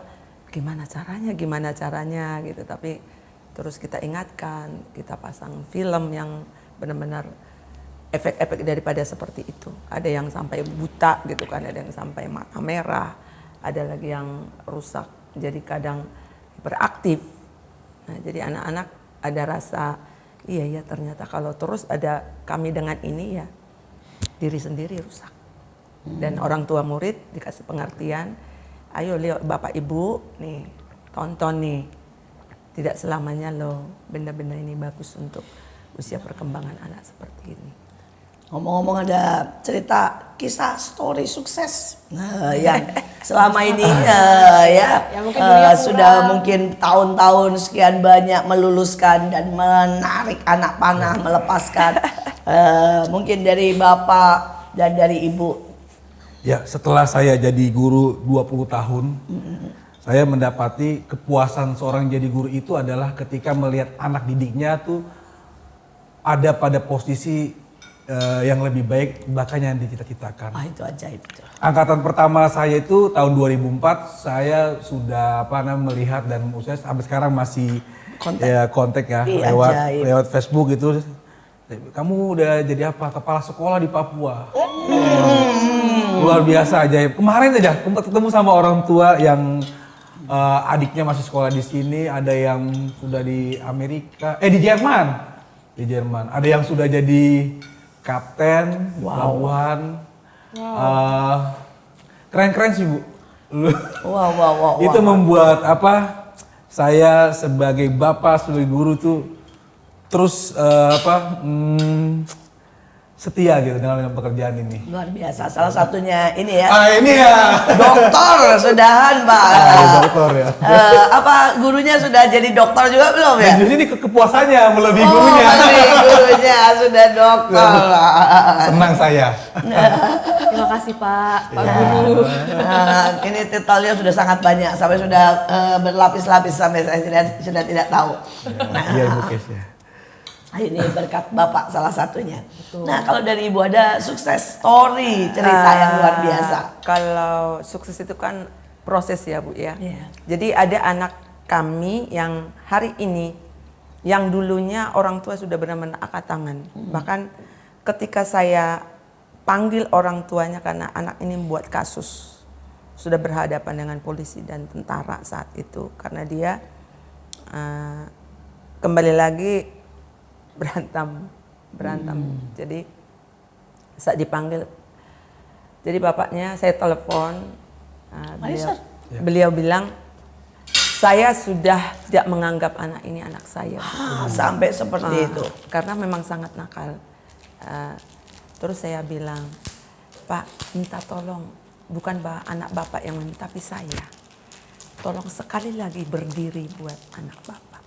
gimana caranya gitu, tapi terus kita ingatkan, kita pasang film yang benar-benar efek-efek daripada seperti itu. Ada yang sampai buta gitu kan, ada yang sampai mata merah, ada lagi yang rusak jadi kadang hiperaktif. Nah, jadi anak-anak ada rasa iya ternyata kalau terus ada kami dengan ini ya diri sendiri rusak. Dan orang tua murid dikasih pengertian, ayo lihat Bapak Ibu nih, tonton nih. Tidak selamanya loh benda-benda ini bagus untuk usia perkembangan anak seperti ini.
Ngomong-ngomong ada cerita kisah story sukses yang selama ini sudah mungkin tahun-tahun sekian banyak meluluskan dan menarik anak panah, melepaskan mungkin dari bapak dan dari ibu.
Ya setelah saya jadi guru 20 tahun, saya mendapati kepuasan seorang jadi guru itu adalah ketika melihat anak didiknya tuh ada pada posisi yang lebih baik bahkan yang dicita-citakan.
Ah, itu ajaib itu.
Angkatan pertama saya itu tahun 2004 saya sudah melihat dan saya sampai sekarang masih kontak ya
Ih,
lewat Facebook gitu. Kamu udah jadi apa? Kepala sekolah di Papua. Luar biasa ajaib. Kemarin aja ketemu sama orang tua yang adiknya masih sekolah di sini, ada yang sudah di Amerika, di Jerman. Di Jerman. Ada yang sudah jadi kapten pelabuhan. Keren-keren sih, Bu.
Wow.
Itu membuat saya sebagai bapak, sebagai guru tuh terus setia gitu dengan pekerjaan ini.
Luar biasa. Salah satunya ini ya.
Ini ya.
Dokter sudahan, Pak.
Dokter ya.
Gurunya sudah jadi dokter juga belum ya?
Justru ini kepuasannya melebihi gurunya.
Gurunya sudah dokter.
Senang saya.
Terima kasih Pak Guru.
Ini titelnya sudah sangat banyak sampai sudah berlapis-lapis sampai saya sudah tidak tahu.
Iya Ibu Kes ya.
Ini berkat Bapak salah satunya. Betul. Nah, kalau dari Ibu ada sukses story, cerita yang luar biasa.
Kalau sukses itu kan proses ya Bu ya.
Iya.
Jadi ada anak kami yang hari ini, yang dulunya orang tua sudah benar-benar angkat tangan. Bahkan ketika saya panggil orang tuanya karena anak ini membuat kasus, sudah berhadapan dengan polisi dan tentara saat itu. Karena dia kembali lagi berantem. Jadi saat dipanggil, jadi bapaknya saya telepon, beliau bilang saya sudah tidak menganggap anak ini anak saya.
Sampai seperti itu.
Karena memang sangat nakal. Terus saya bilang, Pak minta tolong, bukan anak bapak yang minta, tapi saya. Tolong sekali lagi berdiri buat anak bapak.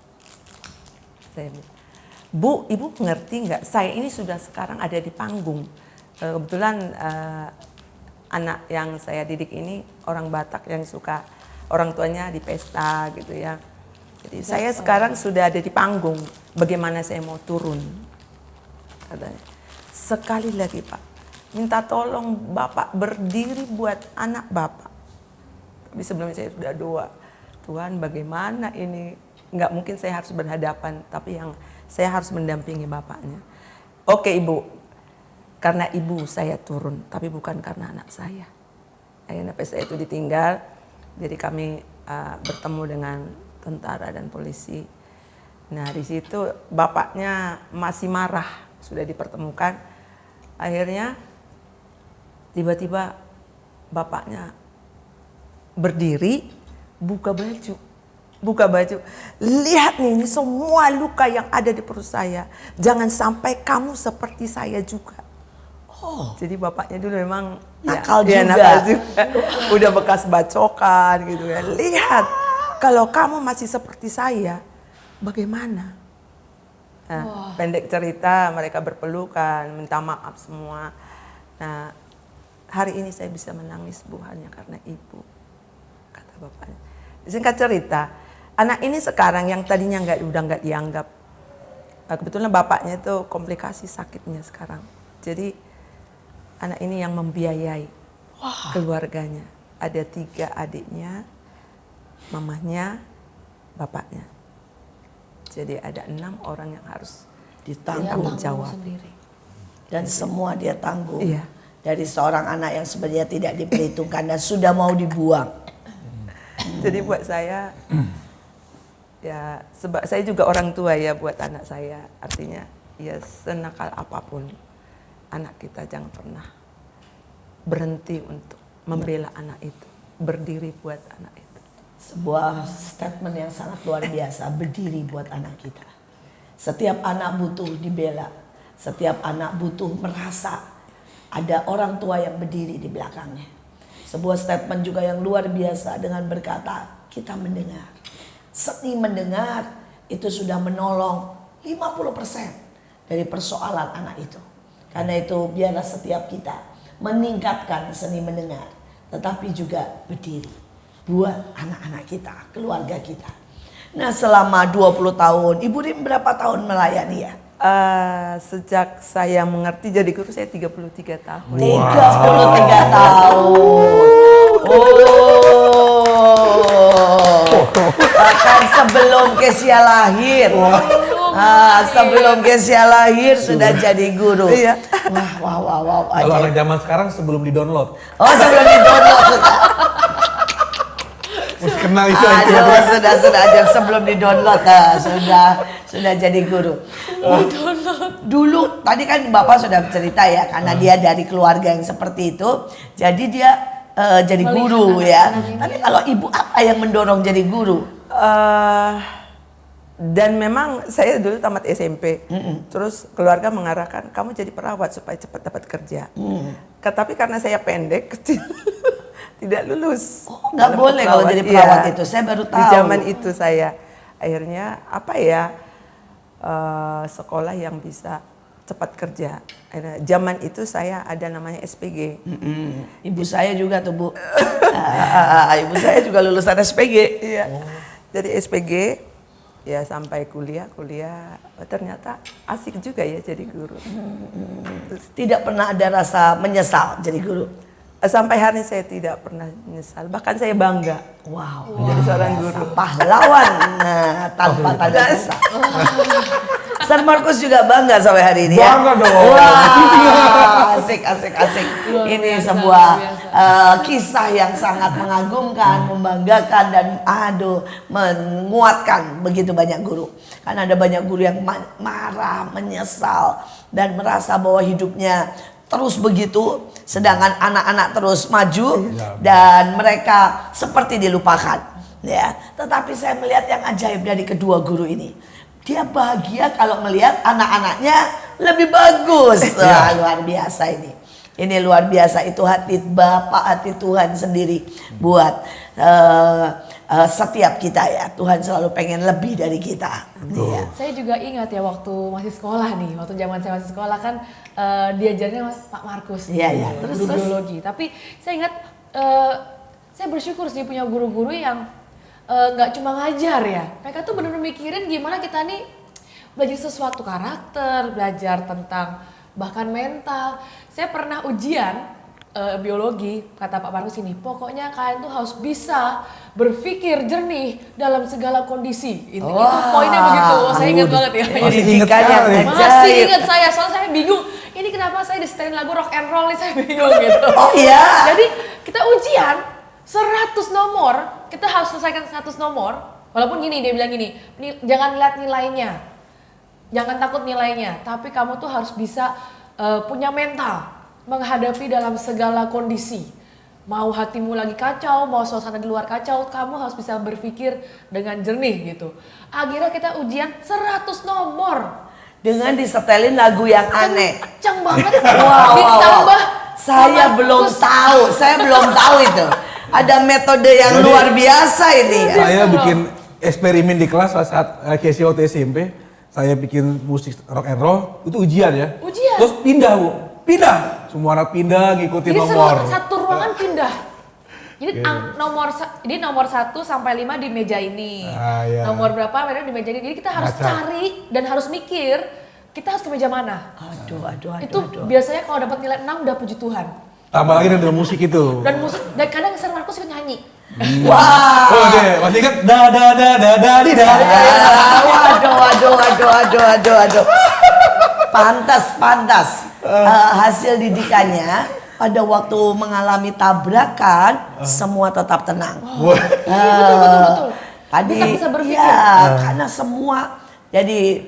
Saya bilang, Bu, Ibu mengerti nggak? Saya ini sudah sekarang ada di panggung. Kebetulan anak yang saya didik ini orang Batak yang suka orang tuanya di pesta gitu ya. Jadi saya sekarang sudah ada di panggung. Bagaimana saya mau turun? Katanya. Sekali lagi Pak, minta tolong Bapak berdiri buat anak Bapak. Tapi sebelumnya saya sudah doa. Tuhan bagaimana ini? Nggak mungkin saya harus berhadapan, tapi yang saya harus mendampingi bapaknya. Oke Ibu, karena ibu saya turun, tapi bukan karena anak saya. Akhirnya saya itu ditinggal, jadi kami bertemu dengan tentara dan polisi. Nah di situ bapaknya masih marah, sudah dipertemukan. Akhirnya tiba-tiba bapaknya berdiri, buka baju, lihat nih ini semua luka yang ada di perut saya. Jangan sampai kamu seperti saya juga. Jadi bapaknya dulu memang
nakal juga.
Ya, nakal juga. Udah bekas bacokan gitu ya. Lihat, kalau kamu masih seperti saya, bagaimana? Nah, pendek cerita, mereka berpelukan, minta maaf semua. Nah, hari ini saya bisa menangis hanya karena ibu, kata bapaknya. Singkat cerita, anak ini sekarang yang tadinya udah nggak dianggap, kebetulan bapaknya itu komplikasi sakitnya sekarang. Jadi anak ini yang membiayai keluarganya. Ada 3 adiknya, mamahnya, bapaknya. Jadi ada 6 orang yang harus ditanggung jawab.
Dan semua dia tanggung.
Iya.
Dari seorang anak yang sebenarnya tidak diperhitungkan dan sudah mau dibuang.
Jadi buat saya, ya sebab saya juga orang tua ya buat anak saya. Artinya ya senakal apapun, anak kita jangan pernah berhenti untuk membela anak itu, berdiri buat anak itu.
Sebuah statement yang sangat luar biasa, berdiri buat anak kita. Setiap anak butuh dibela, setiap anak butuh merasa ada orang tua yang berdiri di belakangnya. Sebuah statement juga yang luar biasa dengan berkata, kita mendengar. Seni mendengar itu sudah menolong 50% dari persoalan anak itu. Karena itu biarlah setiap kita meningkatkan seni mendengar, tetapi juga berdiri buat anak-anak kita, keluarga kita. Nah selama 20 tahun, Ibu Rim berapa tahun melayani ya?
Sejak saya mengerti jadi guru saya 33 tahun.
33 tahun. Bahkan sebelum Kesia lahir. Sebelum Kesia lahir sudah jadi guru.
Iya.
Wow.
Kalau
ajaib.
anak zaman sekarang sebelum di-download.
Oh, sebelum di-download.
Mesti kenal itu.
Aduh, sudah aja sebelum di-download sudah jadi guru. Dulu tadi kan Bapak sudah cerita ya, karena dia dari keluarga yang seperti itu, jadi dia jadi guru ya. Tapi kalau ibu apa yang mendorong jadi guru?
Dan memang saya dulu tamat SMP, terus keluarga mengarahkan kamu jadi perawat supaya cepat dapat kerja. Tapi karena saya pendek kecil, tidak lulus.
Oh, nggak
dalam
boleh kalau jadi perawat itu. Saya baru tahu.
Di zaman itu saya akhirnya sekolah yang bisa cepat kerja. Zaman itu saya ada namanya SPG.
Ibu saya juga tuh Bu. Ibu saya juga lulusan SPG.
Iya. Jadi SPG ya sampai kuliah ternyata asik juga ya jadi guru.
Tidak pernah ada rasa menyesal jadi guru.
Sampai hari ini saya tidak pernah menyesal, bahkan saya bangga
Wow.
menjadi seorang guru.
Pahlawan tanpa tanda jasa. San Markus juga bangga sampai hari ini ya.
Bangga dong.
Wah, asik. Ini sebuah kisah yang sangat mengagumkan, membanggakan dan menguatkan begitu banyak guru. Karena ada banyak guru yang marah, menyesal dan merasa bahwa hidupnya terus begitu, sedangkan anak-anak terus maju dan mereka seperti dilupakan. Ya, tetapi saya melihat yang ajaib dari kedua guru ini. Dia bahagia kalau melihat anak-anaknya lebih bagus. Wah, luar biasa ini. Ini luar biasa, itu hati Bapak, hati Tuhan sendiri buat setiap kita ya. Tuhan selalu pengen lebih dari kita. Ya.
Saya juga ingat ya waktu masih sekolah nih, waktu zaman saya masih sekolah kan diajarnya Pak Markus,
Iya.
guru biologi. Tapi saya ingat saya bersyukur sih punya guru-guru yang nggak cuma ngajar ya, mereka tuh benar-benar mikirin gimana kita nih belajar sesuatu karakter, belajar tentang bahkan mental. Saya pernah ujian biologi, kata Pak Markus ini, pokoknya kalian tuh harus bisa berpikir jernih dalam segala kondisi. Itu poinnya begitu. Saya ingat banget ya.
Masih ingat
Pendidikannya
sekali.
Masih ingat saya, soalnya saya bingung. Ini kenapa saya disetelin lagu rock and roll nih, saya bingung gitu.
Oh iya.
Jadi kita ujian 100 nomor, kita harus selesaikan 100 nomor. Walaupun gini, dia bilang gini, jangan lihat nilainya. Jangan takut nilainya, tapi kamu tuh harus bisa punya mental menghadapi dalam segala kondisi. Mau hatimu lagi kacau, mau suasana di luar kacau, kamu harus bisa berpikir dengan jernih gitu. Akhirnya kita ujian 100 nomor.
Dengan disetelin lagu yang aneh.
Kencang banget.
Wow.
Ditambah
Saya
Pak
belum
Markus.
tahu itu. Ada metode yang
Jadi,
luar biasa ini.
Saya bikin eksperimen di kelas saat Kesia waktu SMP. Saya bikin musik rock and roll, itu ujian ya.
Ujian.
Terus pindah Bu, pindah. Semua anak pindah ngikutin
Jadi
nomor.
satu ruangan pindah. Jadi nomor 1 sampai 5 di meja ini.
Iya.
Nomor berapa mereka di meja ini. Jadi kita harus
Ngaca.
cari dan harus mikir kita harus ke meja mana.
Aduh.
Itu biasanya kalau dapat nilai 6 udah puji Tuhan.
Tambah lagi dengan musik itu.
Dan musik, dan kadang San Markus suka nyanyi.
Wah.
Oh deh, masih ingat di da.
Waduh. Pantas. Hasil didikannya pada waktu mengalami tabrakan semua tetap tenang.
Betul.
Tadi
Bisa berpikir.
ya, karena semua jadi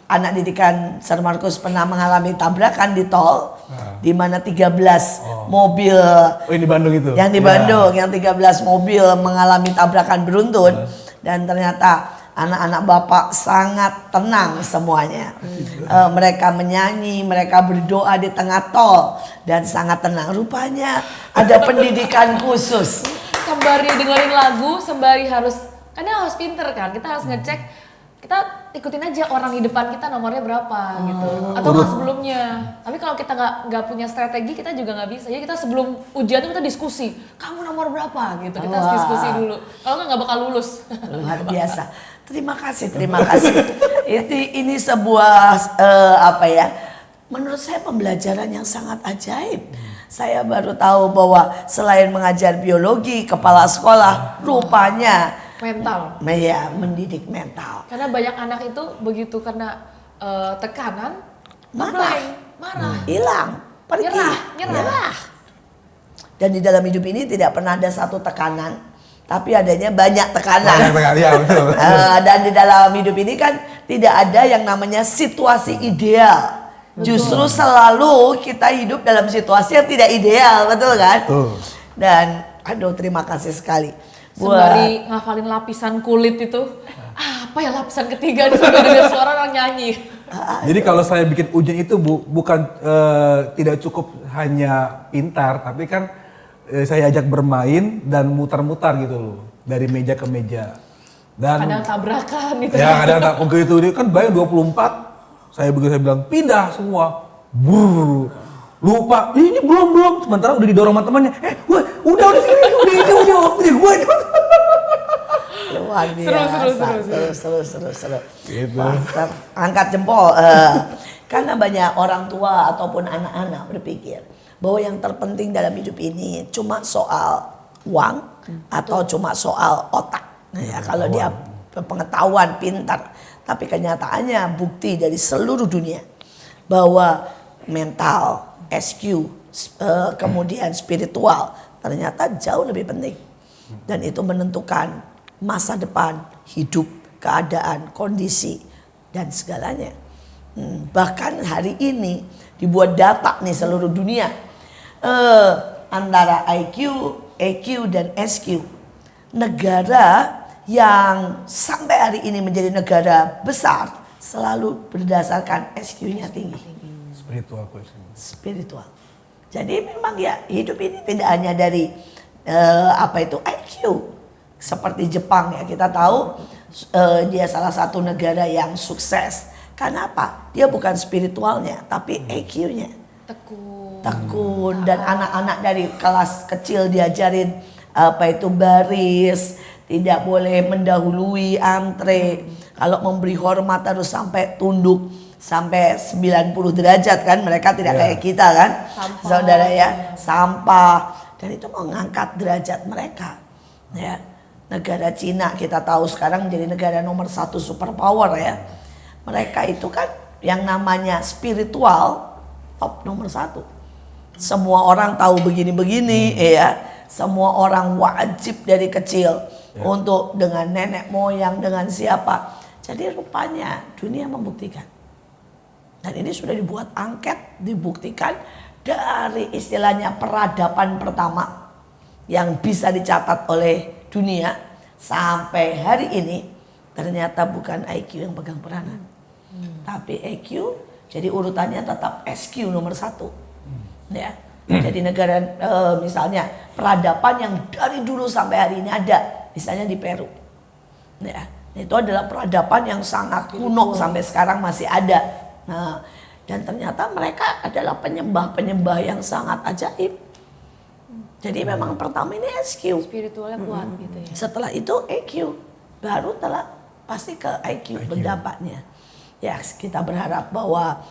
anak didikan San Markus pernah mengalami tabrakan di tol di mana 13 mobil
Oh ini Bandung itu.
yang di Bandung yang 13 mobil mengalami tabrakan beruntun dan ternyata anak-anak Bapak sangat tenang semuanya. Mereka menyanyi, mereka berdoa di tengah tol dan sangat tenang. Rupanya ada pendidikan khusus.
Sembari dengerin lagu, sembari harus harus pinter kan. Kita harus ngecek, kita ikutin aja orang di depan kita nomornya berapa gitu. Atau nggak sebelumnya. Tapi kalau kita nggak punya strategi, kita juga nggak bisa. Jadi kita sebelum ujian itu kita diskusi, kamu nomor berapa gitu. Kita harus diskusi dulu. Kalau nggak bakal lulus.
Luar biasa. Terima kasih, terima kasih. Ini sebuah apa ya? Menurut saya pembelajaran yang sangat ajaib. Saya baru tahu bahwa selain mengajar biologi, kepala sekolah rupanya
Mental.
ya mendidik mental.
Karena banyak anak itu begitu kena tekanan,
Marah.
marah.
Hilang, pergi,
Nyerah.
Dan di dalam hidup ini tidak pernah ada satu tekanan, tapi adanya banyak tekanan.
Ya, betul.
Dan di dalam hidup ini kan tidak ada yang namanya situasi ideal. Justru selalu kita hidup dalam situasi yang tidak ideal, betul kan?
Betul.
Dan aduh terima kasih sekali.
Sembari ngafalin lapisan kulit itu, apa ya lapisan ketiga nih sambil dengar suara orang nyanyi.
Jadi kalau saya bikin ujian itu bukan tidak cukup hanya pintar, tapi kan saya ajak bermain dan mutar-mutar gitu loh dari meja ke meja. Dan
Kadang tabrakan gitu.
ya kadang tak begitu dia kan bayang 24. Saya bilang pindah semua. Brrr. Lupa, ini belum. Sementara udah didorong sama temannya. Udah sini, udah waktunya gue itu.
Luar biasa. Seru.
Gitu.
Wah, angkat jempol. Karena banyak orang tua ataupun anak-anak berpikir bahwa yang terpenting dalam hidup ini cuma soal uang atau cuma soal otak. Ya, kalau dia pengetahuan, pintar. Tapi kenyataannya bukti dari seluruh dunia bahwa mental, SQ, kemudian spiritual ternyata jauh lebih penting. Dan itu menentukan masa depan, hidup, keadaan, kondisi, dan segalanya. Bahkan hari ini dibuat data nih seluruh dunia. Antara IQ, EQ, dan SQ. Negara yang sampai hari ini menjadi negara besar selalu berdasarkan SQ-nya tinggi. Spiritual. Jadi memang ya hidup ini tidak hanya dari IQ. Seperti Jepang ya kita tahu dia salah satu negara yang sukses. Karena apa? Dia bukan spiritualnya tapi EQ-nya. Tekun dan anak-anak dari kelas kecil diajarin baris, tidak boleh mendahului antre. Kalau memberi hormat harus sampai tunduk sampai 90 derajat kan. Mereka tidak kayak kita kan.
Sampah.
Saudara ya, sampah. Dan itu mengangkat derajat mereka. Ya. Negara Cina kita tahu sekarang menjadi negara nomor 1 superpower ya. Mereka itu kan yang namanya spiritual top nomor 1. Semua orang tahu begini-begini ya. Semua orang wajib dari kecil untuk dengan nenek moyang, dengan siapa. Jadi rupanya dunia membuktikan. Dan ini sudah dibuat angket, dibuktikan dari istilahnya peradaban pertama yang bisa dicatat oleh dunia sampai hari ini ternyata bukan IQ yang pegang peranan. Tapi EQ, jadi urutannya tetap SQ nomor 1. Ya. Jadi negara misalnya peradaban yang dari dulu sampai hari ini ada, misalnya di Peru. Ya, itu adalah peradaban yang sangat kuno sampai sekarang masih ada. Nah, dan ternyata mereka adalah penyembah-penyembah yang sangat ajaib. Jadi memang pertama ini SQ.
Spiritualnya kuat gitu ya.
Setelah itu EQ, baru pasti ke IQ berdampaknya. Ya, kita berharap bahwa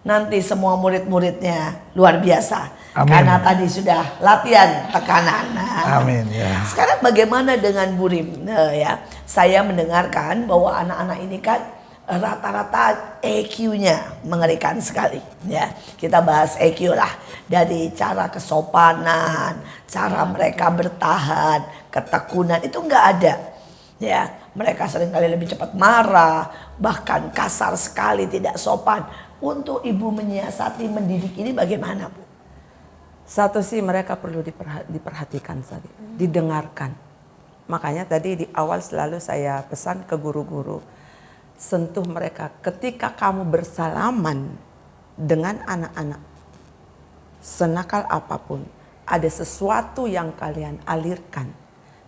nanti semua murid-muridnya luar biasa.
Amin.
Karena tadi sudah latihan tekanan. Nah,
Amin ya.
sekarang bagaimana dengan Bu Rim? Ya, saya mendengarkan bahwa anak-anak ini kan rata-rata EQ-nya mengerikan sekali. Ya, kita bahas EQ lah. Dari cara kesopanan, cara mereka bertahan, ketekunan itu nggak ada. Ya, mereka seringkali lebih cepat marah, bahkan kasar sekali, tidak sopan. Untuk ibu menyiasati mendidik ini bagaimana, Bu?
Satu sih mereka perlu diperhatikan tadi, didengarkan. Makanya tadi di awal selalu saya pesan ke guru-guru, sentuh mereka ketika kamu bersalaman dengan anak-anak. Senakal apapun, ada sesuatu yang kalian alirkan,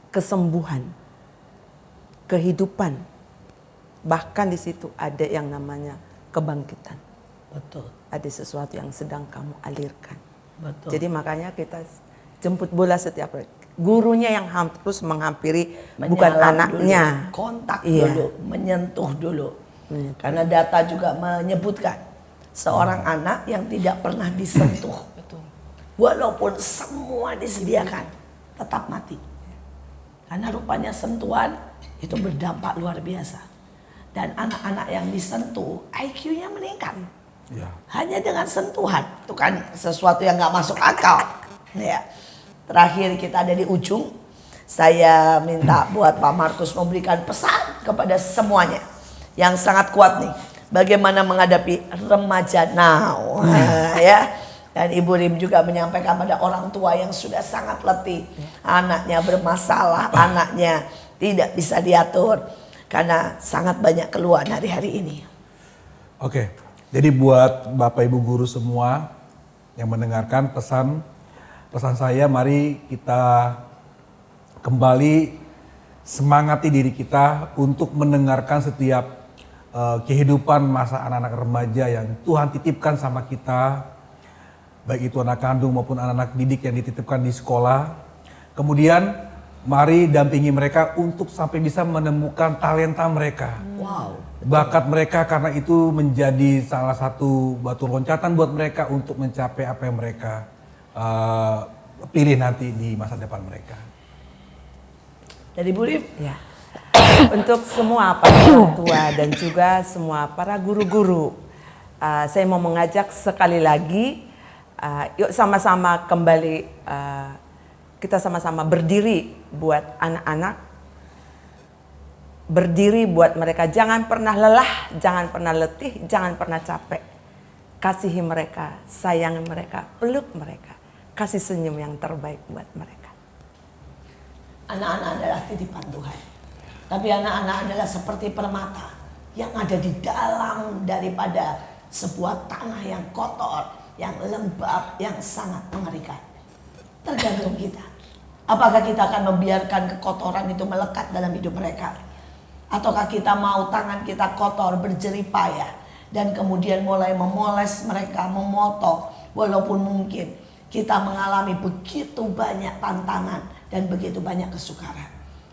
kesembuhan, kehidupan. Bahkan di situ ada yang namanya kebangkitan.
Betul.
Ada sesuatu yang sedang kamu alirkan.
Betul.
Jadi makanya kita jemput bola setiap hari. gurunya yang terus menghampiri, bukan
Menyalam
anaknya.
dulu, kontak
Iya.
dulu, menyentuh dulu. Karena data juga menyebutkan seorang anak yang tidak pernah disentuh,
Betul.
walaupun semua disediakan, tetap mati. Karena rupanya sentuhan itu berdampak luar biasa. Dan anak-anak yang disentuh, IQ-nya meningkat.
Ya.
Hanya dengan sentuhan, itu kan sesuatu yang nggak masuk akal. Ya. Terakhir kita ada di ujung, saya minta buat Pak Markus memberikan pesan kepada semuanya yang sangat kuat nih, bagaimana menghadapi remaja now, ya. Dan Ibu Rim juga menyampaikan pada orang tua yang sudah sangat letih, anaknya bermasalah, anaknya tidak bisa diatur karena sangat banyak keluhan hari-hari ini.
Oke, jadi buat Bapak Ibu guru semua yang mendengarkan pesan saya, mari kita kembali semangati diri kita untuk mendengarkan setiap kehidupan masa anak-anak remaja yang Tuhan titipkan sama kita, baik itu anak kandung maupun anak-anak didik yang dititipkan di sekolah. Kemudian mari dampingi mereka untuk sampai bisa menemukan talenta mereka.
Wow.
Bakat mereka, karena itu menjadi salah satu batu loncatan buat mereka untuk mencapai apa yang mereka pilih nanti di masa depan mereka.
Jadi Bu Rim,
Ya. Untuk semua para orang tua dan juga semua para guru-guru, saya mau mengajak sekali lagi, yuk sama-sama kembali, kita sama-sama berdiri buat anak-anak, berdiri buat mereka. Jangan pernah lelah, jangan pernah letih, jangan pernah capek. Kasihi mereka, sayangi mereka, peluk mereka, kasih senyum yang terbaik buat mereka.
anak-anak adalah titipan Tuhan. Tapi anak-anak adalah seperti permata yang ada di dalam daripada sebuah tanah yang kotor, yang lembab, yang sangat mengerikan. Tergantung kita. Apakah kita akan membiarkan kekotoran itu melekat dalam hidup mereka? Ataukah kita mau tangan kita kotor, berjerih payah, dan kemudian mulai memoles mereka, memotong, walaupun mungkin kita mengalami begitu banyak tantangan dan begitu banyak kesukaran.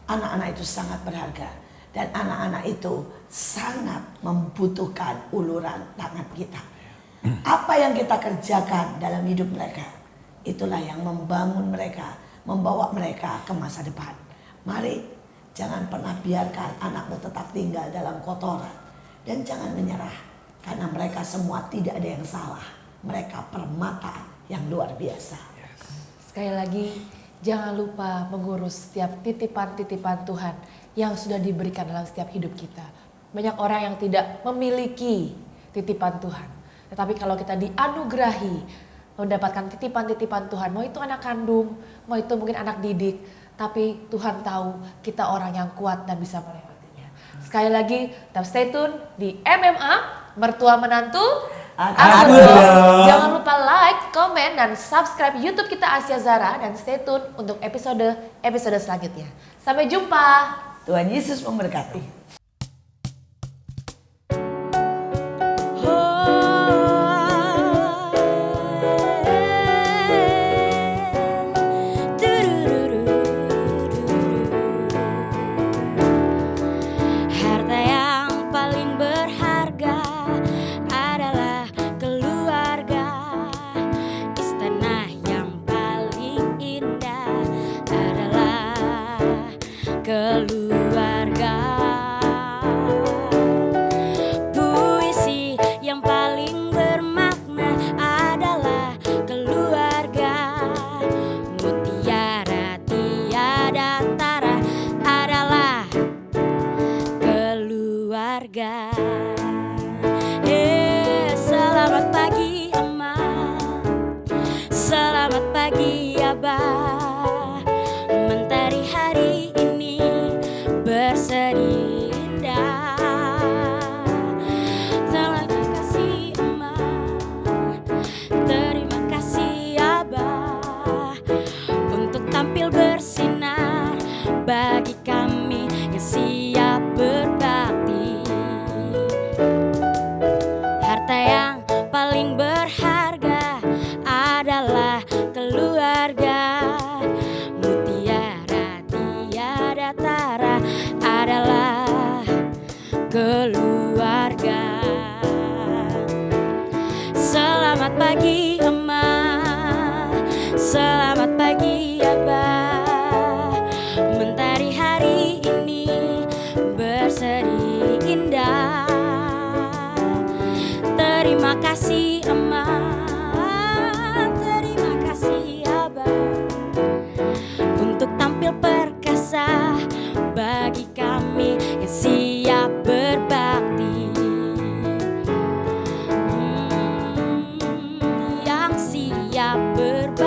Anak-anak itu sangat berharga, dan anak-anak itu sangat membutuhkan uluran tangan kita. Apa yang kita kerjakan dalam hidup mereka, itulah yang membangun mereka, membawa mereka ke masa depan. Mari jangan pernah biarkan anakmu tetap tinggal dalam kotoran, dan jangan menyerah, karena mereka semua tidak ada yang salah. Mereka permata yang luar biasa.
Sekali lagi, jangan lupa mengurus setiap titipan-titipan Tuhan yang sudah diberikan dalam setiap hidup kita. Banyak orang yang tidak memiliki titipan Tuhan. Tetapi kalau kita dianugerahi mendapatkan titipan-titipan Tuhan, mau itu anak kandung, mau itu mungkin anak didik, tapi Tuhan tahu kita orang yang kuat dan bisa melewatinya. Sekali lagi, tetap stay tune di MMA, Mertua Menantu Aku Dong. Jangan lupa like, komen, dan subscribe YouTube kita Asia Zara, dan stay tune untuk episode selanjutnya. Sampai jumpa.
Tuhan Yesus memberkati.
Harta yang paling berharga adalah keluarga. Istana yang paling indah adalah keluarga. Puisi yang paling bermakna adalah keluarga. Mutiara tiada tara adalah keluarga. Selamat pagi Ama, selamat pagi Abah. Mentari hari ini berseri indah. Terima kasih Ama, terima kasih Abah, untuk tampil bersinar bagi kami yang siap berbakti. Harta yang paling berharga adalah keluarga. Selamat pagi Abah, mentari hari ini berseri indah. Terima kasih Emak, terima kasih Abah, untuk tampil perkasa bagi kami yang siap berbakti. Yang siap berbakti.